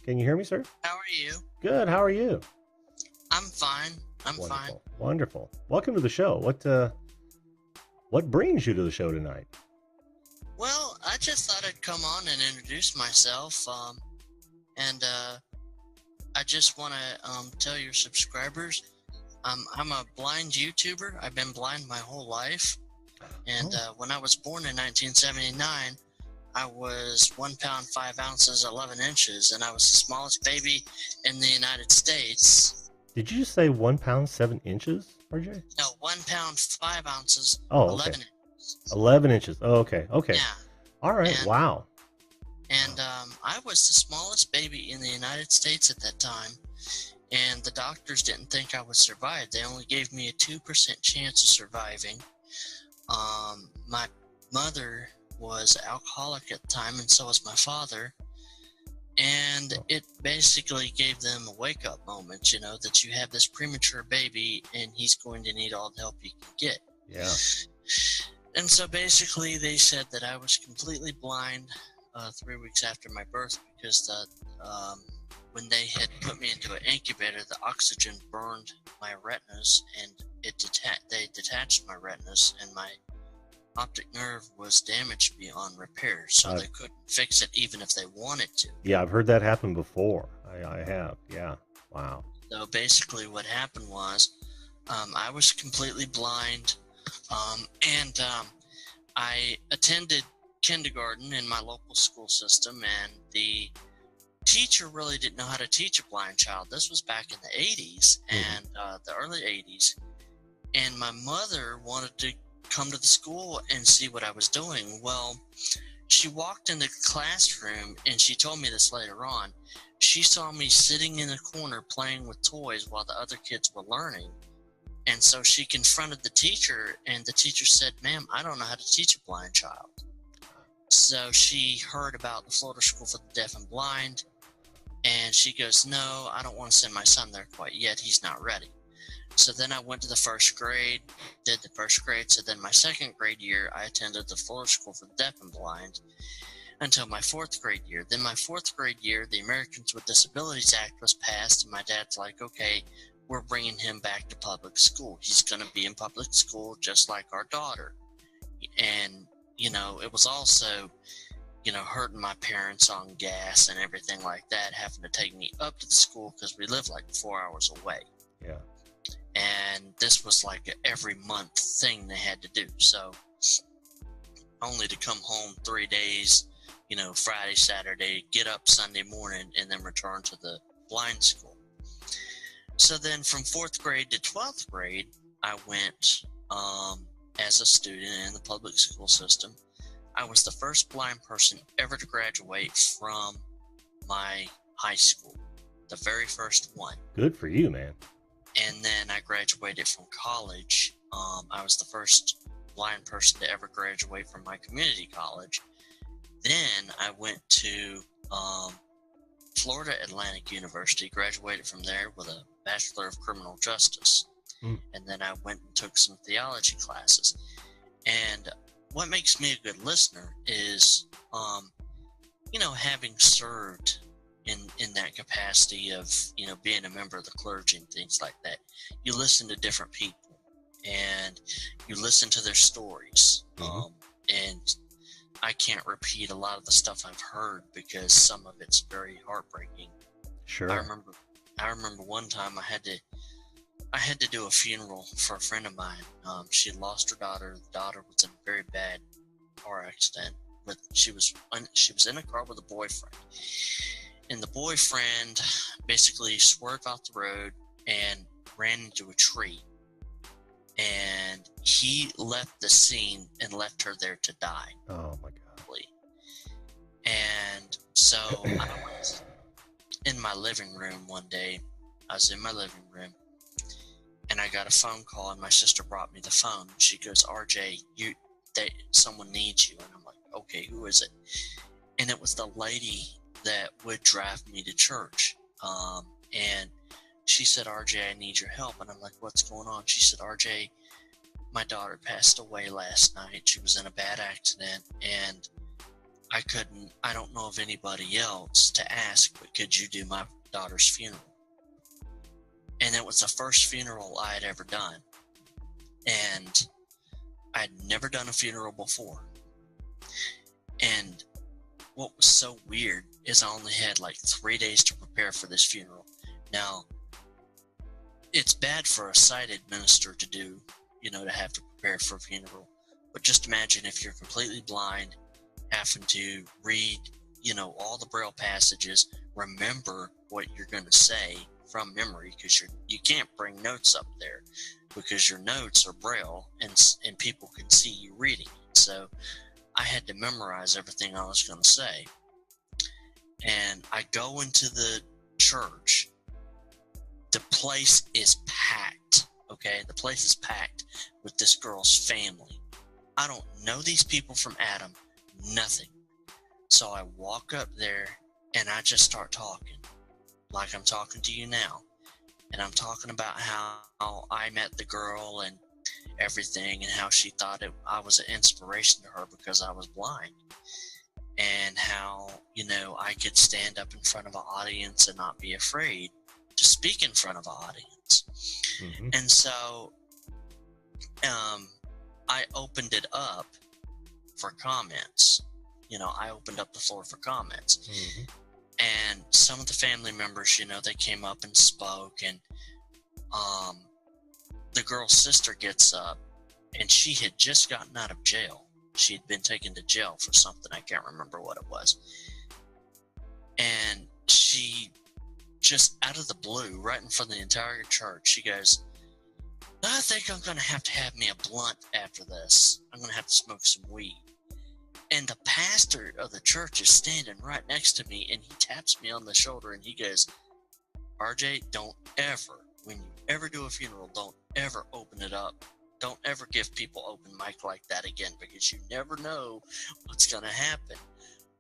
Can you hear me, sir? How are you? Good. How are you? I'm fine. I'm fine. Wonderful. Wonderful. Welcome to the show. What brings you to the show tonight? Well, I just thought I'd come on and introduce myself. And I just want to tell your subscribers, I'm a blind YouTuber. I've been blind my whole life. And when I was born in 1979, I was 1 pound 5 ounces 11 inches, and I was the smallest baby in the United States. Did you just say 1 pound 7 inches, RJ? No, 1 pound 5 ounces Oh, 11 okay. inches. 11 inches. Oh, okay. Okay. Yeah. All right. And, wow. And I was the smallest baby in the United States at that time, and the doctors didn't think I would survive. They only gave me a 2% chance of surviving. My mother was alcoholic at the time, and so was my father. And it basically gave them a wake-up moment, that you have this premature baby, and he's going to need all the help he can get. Yeah. And so basically they said that I was completely blind 3 weeks after my birth because when they had put me into an incubator, the oxygen burned my retinas, and they detached my retinas, and my optic nerve was damaged beyond repair, so they couldn't fix it even if they wanted to. Yeah, I've heard that happen before. I have. Yeah. Wow. So basically what happened was I was completely blind, and I attended kindergarten in my local school system, and the teacher really didn't know how to teach a blind child. This was back in the 80s and the early 80s, and my mother wanted to come to the school and see what I was doing. Well, she walked in the classroom, and she told me this later on. She saw me sitting in a corner playing with toys while the other kids were learning. And so she confronted the teacher, and the teacher said, "Ma'am, I don't know how to teach a blind child." So she heard about the Florida School for the Deaf and Blind, and she goes, "No, I don't want to send my son there quite yet. He's not ready." So then I went to the first grade, did the first grade. So then my second grade year, I attended the Florida School for the Deaf and Blind until my fourth grade year. Then my fourth grade year, the Americans with Disabilities Act was passed, and my dad's like, "Okay, we're bringing him back to public school. He's going to be in public school just like our daughter." And, it was also, hurting my parents on gas and everything like that, having to take me up to the school because we live like 4 hours away. Yeah. And this was like an every month thing they had to do. So only to come home 3 days, Friday, Saturday, get up Sunday morning, and then return to the blind school. So then from 4th grade to 12th grade, I went as a student in the public school system. I was the first blind person ever to graduate from my high school, the very first one. Good for you, man. And then I graduated from college. I was the first blind person to ever graduate from my community college. Then I went to Florida Atlantic University, graduated from there with a Bachelor of Criminal Justice. And then I went and took some theology classes. And what makes me a good listener is, having served in that capacity of, being a member of the clergy and things like that. You listen to different people, and you listen to their stories. And I can't repeat a lot of the stuff I've heard because some of it's very heartbreaking. Sure. I remember one time I had to do a funeral for a friend of mine. She had lost her daughter. The daughter was in a very bad car accident. She was in a car with a boyfriend. And the boyfriend basically swerved off the road and ran into a tree. And he left the scene and left her there to die. Oh, my God. And so I was in my living room one day. I was in my living room, and I got a phone call, and my sister brought me the phone. She goes, "RJ, someone needs you." And I'm like, "Okay, who is it?" And it was the lady that would drive me to church. And she said, "RJ, I need your help." And I'm like, "What's going on?" She said, "RJ, my daughter passed away last night. She was in a bad accident, and I don't know of anybody else to ask, but could you do my daughter's funeral? And it was the first funeral I had ever done. And I'd never done a funeral before. And what was so weird is I only had like 3 days to prepare for this funeral. Now, it's bad for a sighted minister to do, to have to prepare for a funeral. But just imagine if you're completely blind, having to read, all the Braille passages, remember what you're going to say from memory, because you can't bring notes up there because your notes are Braille and people can see you reading it. So I had to memorize everything I was going to say. And I go into the church. The place is packed, okay? The place is packed with this girl's family. I don't know these people from Adam, nothing. So I walk up there and I just start talking like I'm talking to you now. And I'm talking about how I met the girl and everything, and how she thought I was an inspiration to her because I was blind. And how, I could stand up in front of an audience and not be afraid to speak in front of an audience. Mm-hmm. And so I opened it up for comments. I opened up the floor for comments. Mm-hmm. And some of the family members, they came up and spoke. And the girl's sister gets up, and she had just gotten out of jail. She had been taken to jail for something. I can't remember what it was. And she, just out of the blue, right in front of the entire church, she goes, I think I'm going to have me a blunt after this. I'm going to have to smoke some weed. And the pastor of the church is standing right next to me, and he taps me on the shoulder, and he goes, RJ, don't ever, when you ever do a funeral, don't ever open it up. Don't ever give people open mic like that again, because you never know what's going to happen.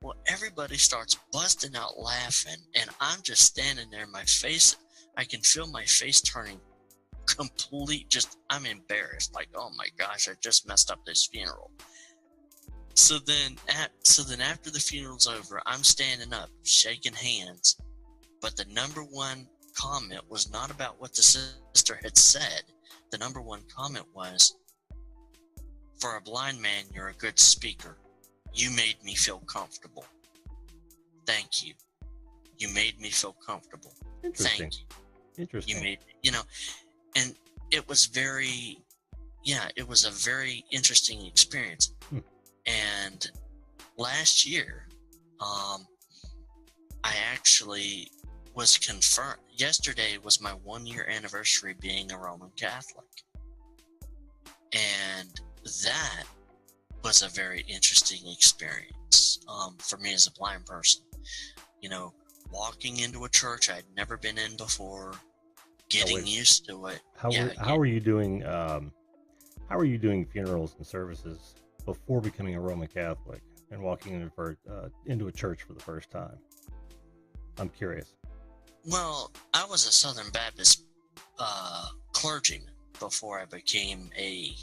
Well, everybody starts busting out laughing, and I'm just standing there. My face, I can feel my face turning I'm embarrassed. Like, oh my gosh, I just messed up this funeral. So then after the funeral's over, I'm standing up, shaking hands. But the number one comment was not about what the sister had said. The number one comment was, for a blind man, you're a good speaker. You made me feel comfortable. Thank you. You made me feel comfortable. Interesting. Thank you. Interesting. You made, and it was it was a very interesting experience. And last year, I actually was confirmed. Yesterday was my 1-year anniversary being a Roman Catholic. And that was a very interesting experience for me as a blind person. Walking into a church I'd never been in before, getting used to it. How are you doing? How are you doing funerals and services before becoming a Roman Catholic and walking into a church for the first time? I'm curious. Well, I was a Southern Baptist clergyman before I became a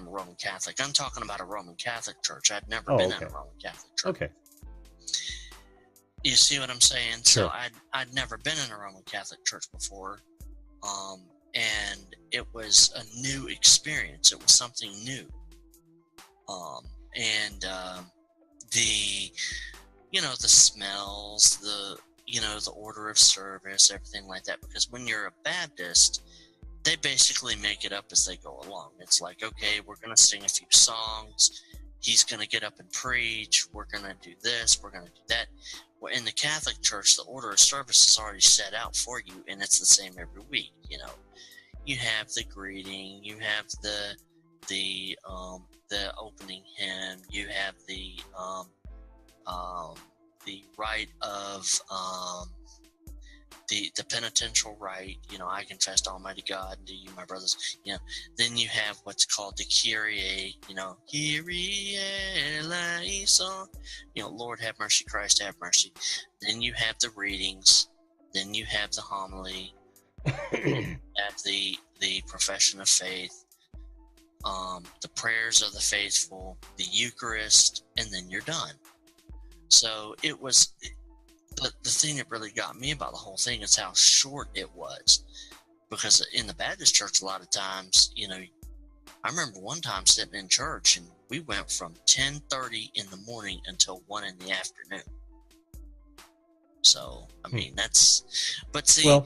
Roman Catholic. I'm talking about a Roman Catholic church. I'd never been in a Roman Catholic church. Okay. You see what I'm saying? Sure. So I'd never been in a Roman Catholic church before, and it was a new experience. It was something new, the smells, the order of service, everything like that. Because when you're a Baptist, they basically make it up as they go along. It's like, okay, we're going to sing a few songs. He's going to get up and preach. We're going to do this. We're going to do that. Well, in the Catholic Church, the order of service is already set out for you, and it's the same every week. You have the greeting. You have the opening hymn. You have the rite of the penitential rite. I confess to Almighty God and to you, my brothers. Then you have what's called the Kyrie. Kyrie eleison. Lord have mercy, Christ have mercy. Then you have the readings. Then you have the homily. You have the profession of faith. the prayers of the faithful, the Eucharist, and then you're done. So it was, but the thing that really got me about the whole thing is how short it was. Because in the Baptist church, a lot of times, I remember one time sitting in church and we went from 10:30 in the morning until 1 in the afternoon. So, I mean, but see. Well,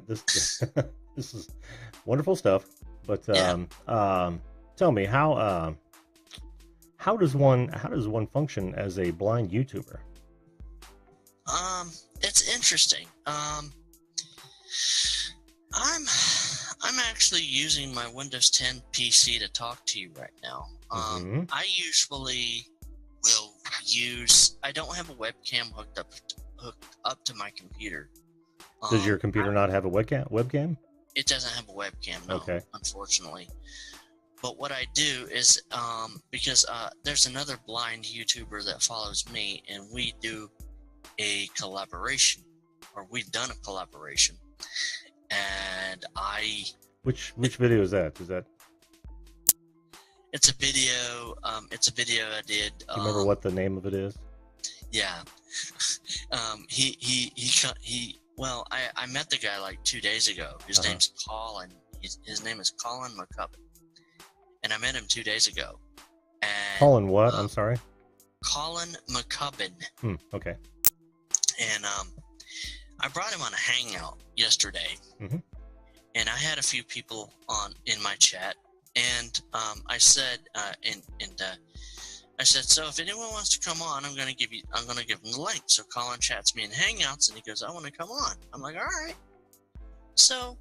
this this is wonderful stuff. But tell me, how does one function as a blind YouTuber? It's interesting. I'm actually using my Windows 10 PC to talk to you right now. I usually will I don't have a webcam hooked up to my computer. Does your computer not have a webcam? It doesn't have a webcam, no, okay. Unfortunately. But what I do is, because there's another blind YouTuber that follows me, and we do a collaboration, or we've done a collaboration, and Which video is that? It's a video. It's a video I did. Do you remember what the name of it is? Yeah. Well, I met the guy like 2 days ago. His name's Colin. His name is Colin McCubbin. And I met him 2 days ago. And, Colin what? I'm sorry? Colin McCubbin. Okay. And I brought him on a hangout yesterday. Mm-hmm. And I had a few people in my chat. And I said, I said, so if anyone wants to come on, I'm gonna give them the link. So Colin chats me in Hangouts, and he goes, I want to come on. I'm like, all right. So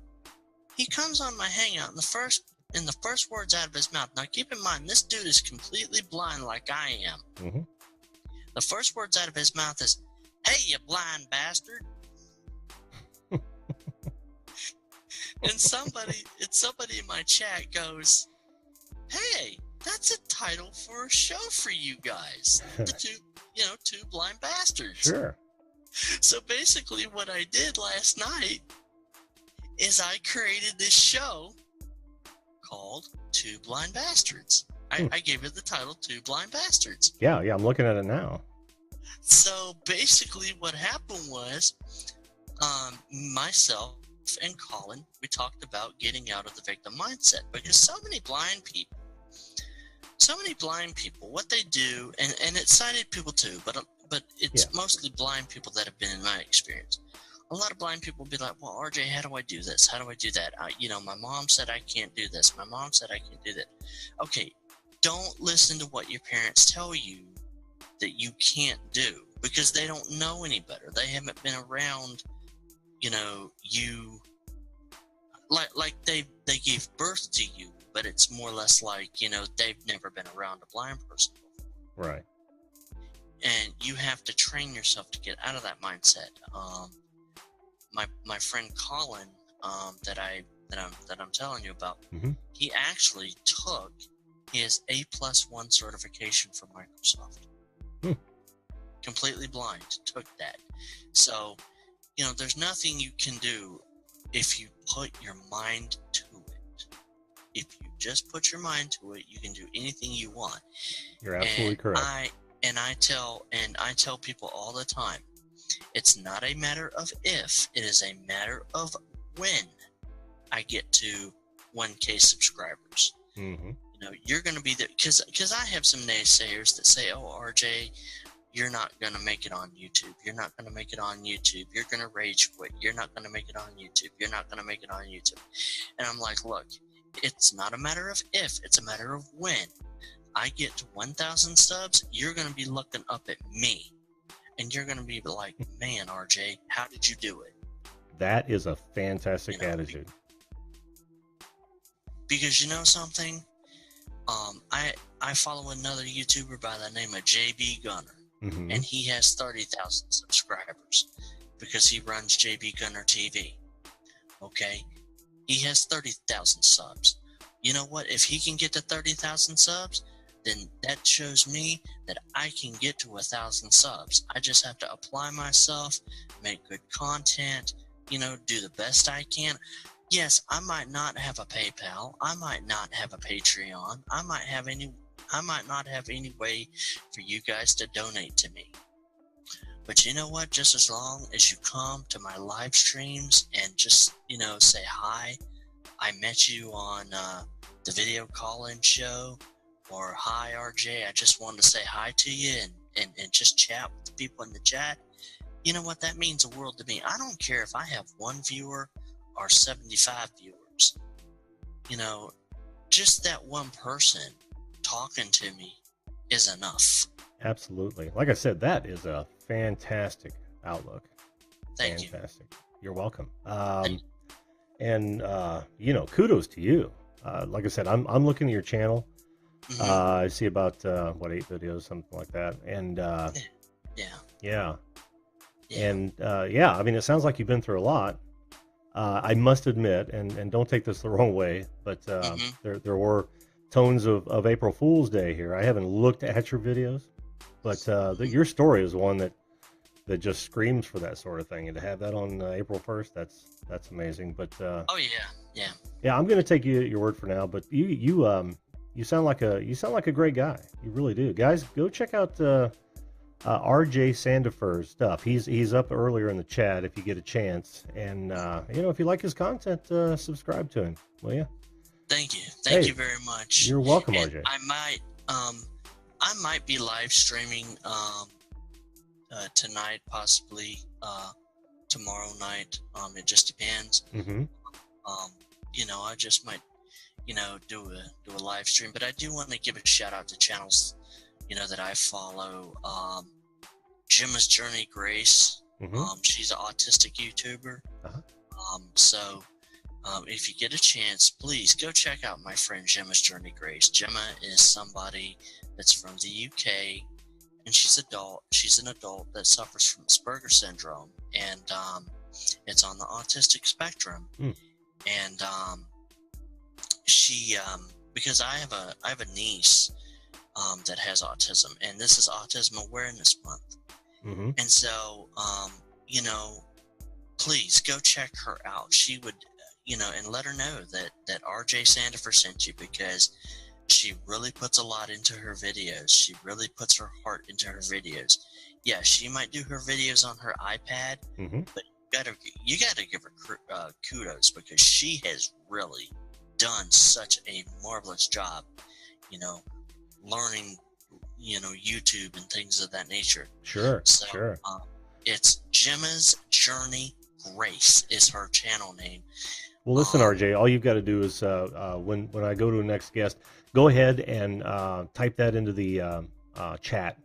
he comes on my Hangout, and the first words out of his mouth. Now keep in mind, this dude is completely blind, like I am. Mm-hmm. The first words out of his mouth is, "Hey, you blind bastard." And somebody in my chat goes, "Hey, that's a title for a show for you guys. The two blind bastards." Sure. So basically what I did last night is I created this show called Two Blind Bastards. I gave it the title Two Blind Bastards. Yeah, I'm looking at it now. So basically what happened was, myself and Colin, we talked about getting out of the victim mindset, because so many blind people, what they do, and it's sighted people too, but it's mostly blind people that have been in my experience. A lot of blind people will be like, well, RJ, how do I do this? How do I do that? My mom said I can't do this. My mom said I can't do that. Okay, don't listen to what your parents tell you that you can't do, because they don't know any better. They haven't been around, you, like they gave birth to you, but it's more or less like, they've never been around a blind person before. Right. And you have to train yourself to get out of that mindset. My friend Colin, that I'm telling you about, mm-hmm. he actually took his A+1 certification from Microsoft. Completely blind, took that. So, there's nothing you can do if you put your mind to it. If you just put your mind to it, you can do anything you want. You're absolutely correct. I tell people all the time, it's not a matter of if, it is a matter of when I get to 1K subscribers. Mm-hmm. You're going to be there, because I have some naysayers that say, oh, RJ, you're not going to make it on YouTube. You're not going to make it on YouTube. You're going to rage quit. You're not going to make it on YouTube. You're not going to make it on YouTube. And I'm like, look, it's not a matter of if, it's a matter of when. I get to 1,000 subs, you're going to be looking up at me. And you're going to be like, man, RJ, how did you do it? That is a fantastic attitude. Because you know something? I follow another YouTuber by the name of JB Gunner. Mm-hmm. And he has 30,000 subscribers because he runs JB Gunner TV. Okay? He has 30,000 subs. You know what? If he can get to 30,000 subs, then that shows me that I can get to 1,000 subs. I just have to apply myself, make good content, do the best I can. yes, I might not have a PayPal. I might not have a Patreon. I might not have any way for you guys to donate to me. But you know what? Just as long as you come to my live streams and just, say hi. I met you on the video call-in show, or hi RJ, I just wanted to say hi to you and just chat with the people in the chat. You know what? That means the world to me. I don't care if I have 1 viewer or 75 viewers. Just that one person talking to me is enough. Absolutely. Like I said, that is a fantastic outlook. Thank you. Fantastic. You're welcome. And kudos to you. Like I said, I'm looking at your channel. I see about 8 videos, something like that. And yeah. And I mean, it sounds like you've been through a lot. I must admit, and don't take this the wrong way, but there were tones of April Fool's Day here. I haven't looked at your videos, but your story is one that just screams for that sort of thing. And to have that on April 1st, that's amazing. But yeah, I'm going to take you at your word for now. But you sound like a great guy. You really do. Guys, go check out RJ Sandefur's stuff. He's up earlier in the chat if you get a chance. And if you like his content, subscribe to him. Will you? Thank you. Thank you very much. You're welcome, and RJ. I might be live streaming tonight, possibly tomorrow night. It just depends. I just might do a live stream, but I do want to give a shout out to channels that I follow. Gemma's Journey Grace. She's an autistic YouTuber. So if you get a chance, please go check out my friend Gemma's Journey Grace. Gemma is somebody that's from the UK, and she's an adult that suffers from Asperger's syndrome, and it's on the autistic spectrum. And she because I have a niece that has autism, and this is Autism Awareness Month. And so please go check her out. She would and let her know that RJ Sandefur sent you, because she really puts a lot into her videos. She really puts her heart into her videos. Yeah, she might do her videos on her iPad, but you gotta give her kudos, because she has really done such a marvelous job, learning, YouTube and things of that nature. Sure. It's Gemma's Journey Grace is her channel name. Well, listen, RJ, all you've got to do is when I go to a next guest, go ahead and type that into the chat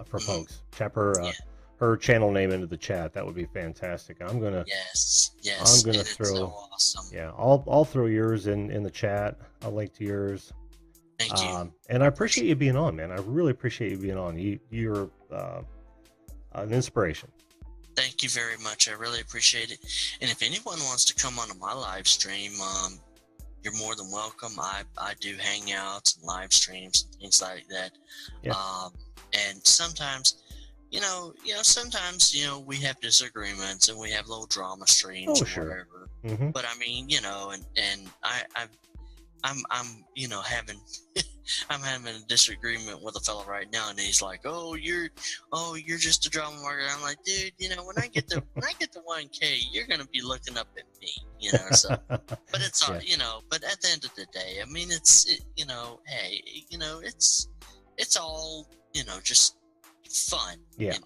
for folks. Tap her channel name into the chat. That would be fantastic. I'm gonna I'm gonna throw so awesome. Yeah, I'll throw yours in the chat. I'll link to yours. Thank you. And I appreciate you being on, man. I really appreciate you being on. You're an inspiration. Thank you very much. I really appreciate it. And if anyone wants to come onto my live stream, you're more than welcome. I do hangouts and live streams and things like that. Yeah. And sometimes, sometimes we have disagreements and we have little drama streams or whatever. But I mean, and I'm having I'm having a disagreement with a fellow right now, and he's like, "Oh, you're just a drama marketer." I'm like, dude, when I get to 1K, you're gonna be looking up at me, So, but it's all, But at the end of the day, I mean, hey, it's all, just fun. Yeah.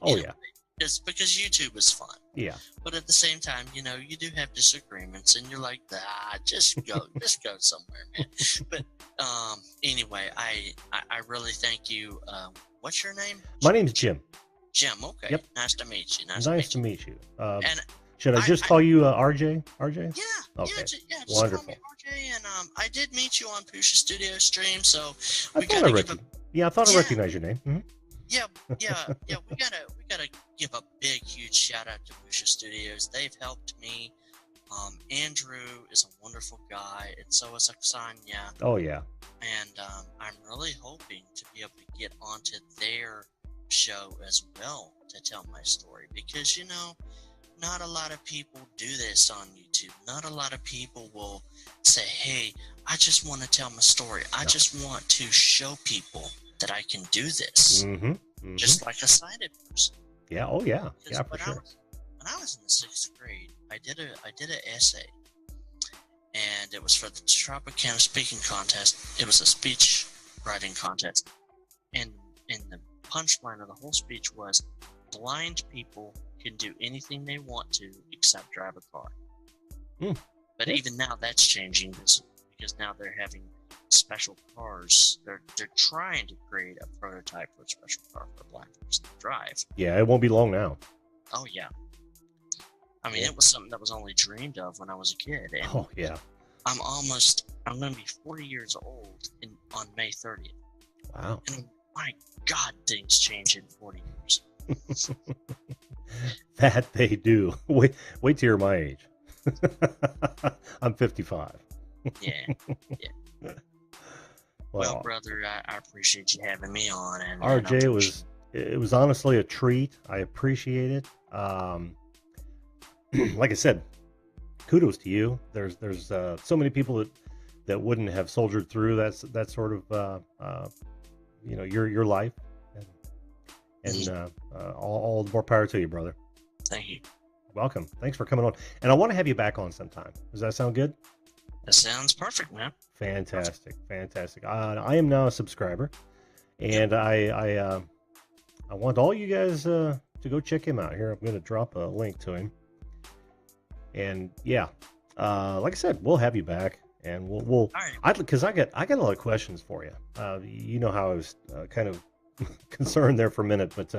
Just because YouTube is fun. Yeah. But at the same time, you do have disagreements, and you're like, just go somewhere, man. But anyway, I really thank you. What's your name? My name's Jim. Jim. Okay. Yep. Nice to meet you. Nice to meet you. And should I just call you RJ? RJ? Yeah. Okay. Just wonderful. Call me RJ, and I did meet you on Pusha Studio stream, so I thought I recognized your name. Yeah. We gotta give a big, huge shout out to Pusha Studios. They've helped me. Andrew is a wonderful guy, and so is Oksana. Oh yeah. And I'm really hoping to be able to get onto their show as well to tell my story, because not a lot of people do this on YouTube. Not a lot of people will say, hey, I just want to tell my story. I just want to show people that I can do this. Just like a sighted person. Yeah. Oh yeah. Yeah, for sure. When I was in the 6th grade, I did an essay, and it was for the Tropicana speaking contest. It was a speech writing contest, and the punchline of the whole speech was, blind people can do anything they want to except drive a car. But even now, that's changing because now they're having special cars. They're trying to create a prototype for a special car for a blind person to drive. Yeah, it won't be long now. Oh yeah. I mean, it was something that was only dreamed of when I was a kid. And oh yeah. I'm going to be 40 years old on May 30th. Wow. And my God, things change in 40 years. That they do. Wait till you're my age. I'm 55. Yeah. Well, brother, I appreciate you having me on. And RJ, it was honestly a treat. I appreciate it. Like I said, kudos to you. There's so many people that wouldn't have soldiered through that sort of your life, and all the more power to you, brother. Thank you. Welcome. Thanks for coming on. And I want to have you back on sometime. Does that sound good? That sounds perfect, man. Fantastic. I am now a subscriber, and I want all you guys to go check him out. Here, I'm going to drop a link to him. And yeah, like I said, we'll have you back, and we'll because I got a lot of questions for you. You know how I was kind of concerned there for a minute, but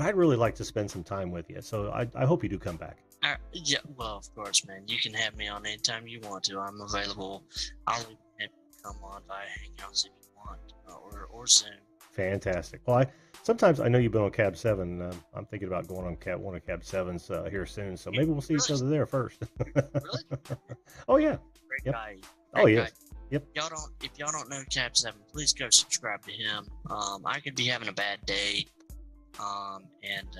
I'd really like to spend some time with you. So I hope you do come back. Yeah, well, of course, man. You can have me on anytime you want to. I'm available. I'll even have you come on via Hangouts if you want, or Zoom. Fantastic. Well, sometimes I know you've been on Cab 7. I'm thinking about going on one of Cab 7s here soon. So maybe we'll see each other there first. Really? Oh yeah. Great guy. Oh yeah. Yep. If y'all don't know Cab 7, please go subscribe to him. I could be having a bad day, and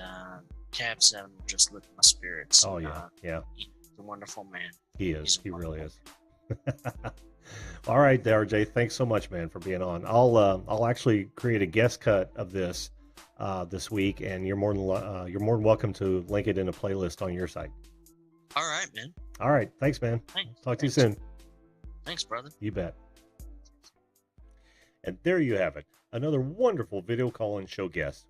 Cab 7 will just lift my spirits. Oh yeah. Yeah. He's a wonderful man. He is. He really is. All right, RJ. Thanks so much, man, for being on. I'll actually create a guest cut of this week, and you're more than welcome to link it in a playlist on your site. All right, man. All right. Thanks, man. Talk to you soon. Thanks, brother. You bet. And there you have it. Another wonderful video call-in show guest.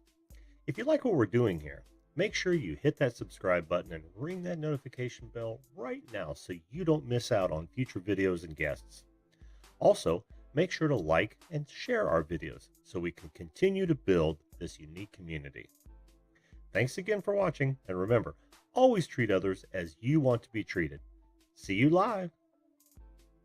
If you like what we're doing here, make sure you hit that subscribe button and ring that notification bell right now so you don't miss out on future videos and guests. Also, make sure to like and share our videos so we can continue to build this unique community. Thanks again for watching, and remember, always treat others as you want to be treated. See you live.